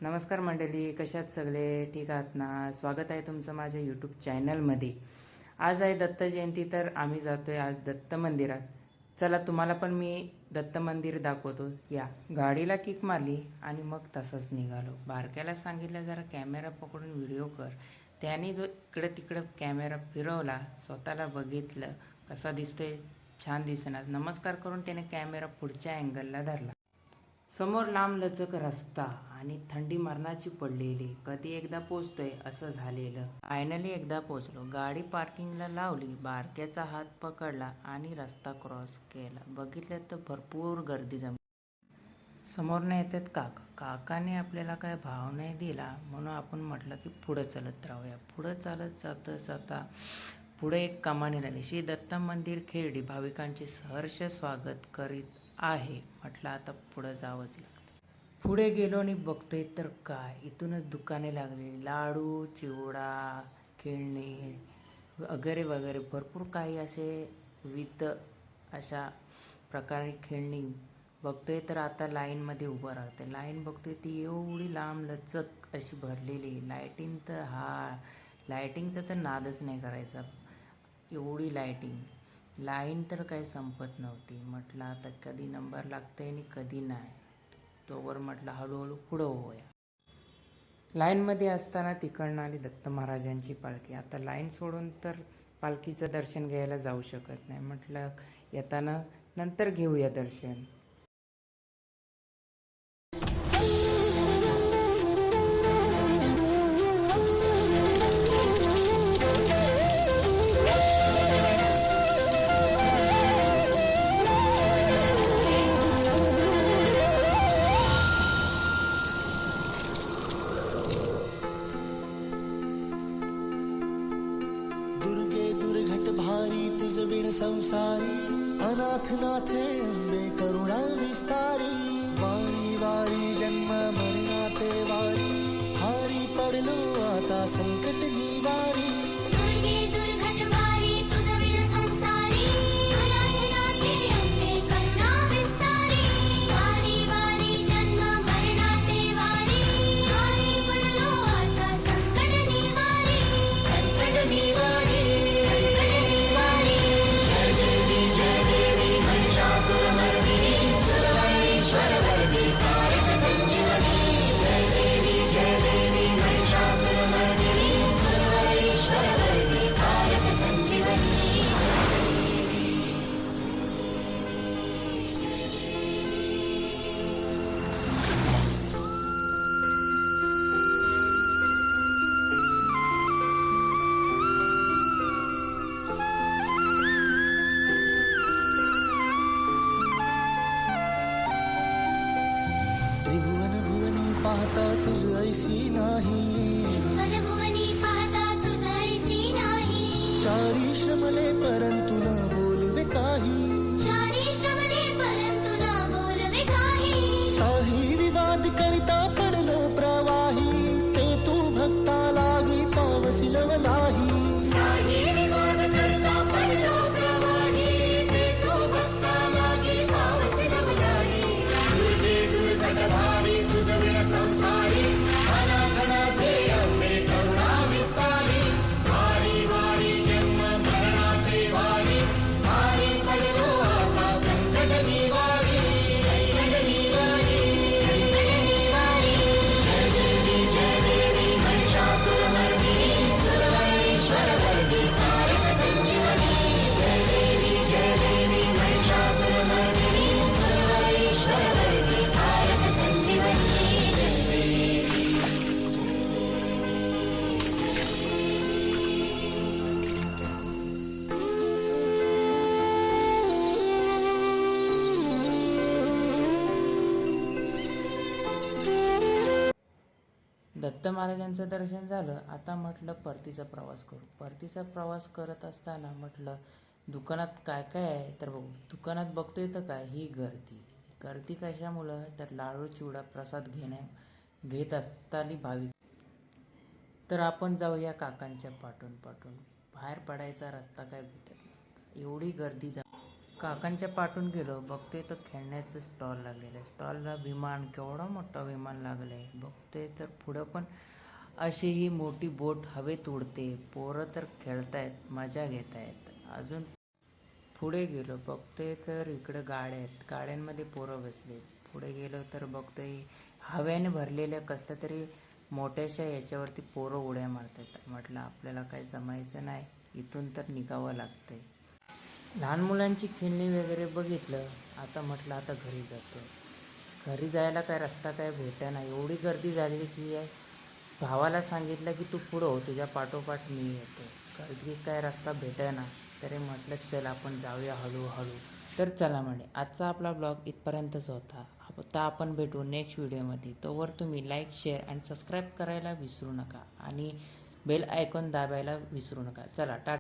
नमस्कार मंडळी, कशात सगळे ठीक आहात ना? स्वागत आहे तुमचं माझ्या यूट्यूब चॅनलमध्ये. आज आहे दत्त जयंती, तर आम्ही जातो आहे आज दत्त मंदिरात. चला तुम्हाला पण मी दत्त मंदिर दाखवतो. या गाडीला किक मारली आणि मग तसंच निघालो. बारक्याला सांगितलं जरा कॅमेरा पकडून व्हिडिओ कर. त्याने जो इकडं तिकडं कॅमेरा फिरवला, स्वतःला बघितलं कसा दिसतोय, छान दिसणार. नमस्कार करून त्याने कॅमेरा पुढच्या अँगलला धरला. समोर लांबलचक रस्ता आणि थंडी मरणाची पडलेली. कधी एकदा पोचतोय असं झालेलं. फायनली एकदा पोचलो. गाडी पार्किंगला लावली, बारक्याचा हात पकडला आणि रस्ता क्रॉस केला. बघितलं तर भरपूर गर्दी जमली. समोरनं येतात काकाने आपल्याला काय भाव नाही दिला, म्हणून आपण म्हटलं की पुढं चालत राहूया. पुढं चालत जाता पुढे एक कमानी लागली. श्री दत्त मंदिर खेरडी भाविकांचे सहर्ष स्वागत करीत आहे. म्हटलं आता पुढं जावंच लागतं. पुढे गेलो आणि बघतोय तर काय, इथूनच दुकाने लागली. लाडू, चिवडा, खेळणी वगैरे वगैरे भरपूर काही असे विविध अशा प्रकारे खेळणी बघतोय. तर आता लाईनमध्ये उभं राहते. लाईन बघतोय ती एवढी लांब लचक अशी भरलेली. लायटिंगचा तर नादच नाही करायचा. एवढी लाईन तर काही संपत नव्हती. म्हटलं आता कधी नंबर लागतंय आणि कधी नाही. तोवर म्हटलं हळूहळू पुढं होऊया. लाईनमध्ये असताना तिकडनं आली दत्त महाराजांची पालखी. आता लाईन सोडून तर पालखीचं दर्शन घ्यायला जाऊ शकत नाही. म्हटलं येताना नंतर घेऊया दर्शन. दुर्गे दुर्घट भारी तुझ विण संसारी, अनाथ नाथे अंबे करुणा विस्तारी. वारी वारी जन्म मरणाते वारी, हारी पडलो आता संकट निवारी. दुर्गे दुर्घट भारी तुझ विण संसारी, अनाथ नाथे अंबे करुणा विस्तारी. वारी वारी जन्म मरणाते वारी, हारी पडलो आता संकट निवारी. संकट निवारी, संकट निवारी. जय देवी महिषासुरमर्दिनी, सुरवरेश्वरवर्दी कारक संजीवनी. जय देवी महिषासुरमर्दिनी, सुरवरेश्वरवर्दी कारक संजीवनी. त्रिभुवन भुवनी पाहता तुझ ऐसी नाही, वनभुवनी पाहता तुझ ऐसी नाही. चारी श्रमले परंतु न बोलवे काही. चारी श्रमले परंतु न बोलवे काही. साही विवाद करिता पडलो प्रवाही, ते तू भक्ता लागी पावसी नवलाही. साही विवाद करता पडलो प्रवाही, ते तो भक्ता लागी पावस नवलाही. दुर्गे दुर्घट भारी तुझ विण संसारी, अनाथ नाथे अंबे करुणा विस्तारी. वारी वारी जन्म मरणाते वारी, हारी पडलो आता संकट निवारी. संकट निवारी, संकट निवारी. जय देवी महिषासुरमर्दिनी, सुरवरेश्वरवर्दी कारक संजीवनी. जय देवी महिषासुरमर्दिनी, सुरवरेश्वरवर्दी कारक संजीवनी. दत्त महाराजांचं दर्शन झालं. आता म्हटलं परतीचा प्रवास करू. परतीचा प्रवास करत असताना म्हटलं दुकानात काय काय आहे तर बघू. दुकानात बघतोय तर काय, ही गर्दी कशामुळं तर लाडू चिवडा प्रसाद घेत असताली भाविक. तर आपण जाऊया काकांच्या पाठून. बाहेर पडायचा रस्ता काय भेटत नव्हता. एवढी गर्दी काकांच्या पाठून गेलो, बघतोय तर खेळण्याचं स्टॉल लागलेलं आहे. स्टॉलला विमान, केवढा मोठा विमान लागलं आहे. बघतोय तर पुढं पण अशी ही मोठी बोट हवेत उडते. पोरं तर खेळतायत, मजा घेत आहेत. अजून पुढे गेलो, बघतोय तर इकडं गाड्या आहेत, गाड्यांमध्ये पोरं बसले. पुढे गेलो तर बघतोय हव्याने भरलेल्या कसल्या तरी मोठ्याशा याच्यावरती पोरं उड्या मारतात. म्हटलं आपल्याला काही जमायचं नाही, इथून तर निघावं लागतंय. लहान मुलांची खेळणी वगैरे बघितलं. आता म्हटलं आता घरी जातो. घरी जायला काय रस्ता काय भेटेना, एवढी गर्दी झाली की भावाला सांगितलं की तू पुढं हो, तुझ्या पाठोपाठ मी येतो. गर्दी काय रस्ता भेटेना, तरी म्हटलं चल आपण जाऊया हळूहळू. तर चला म्हणे, आजचा आपला ब्लॉग इथपर्यंतच होता. आता आपण भेटू नेक्स्ट व्हिडिओमध्ये. तोवर तुम्ही लाईक, शेअर आणि सबस्क्राईब करायला विसरू नका आणि बेल आयकॉन दाबायला विसरू नका. चला टाटा.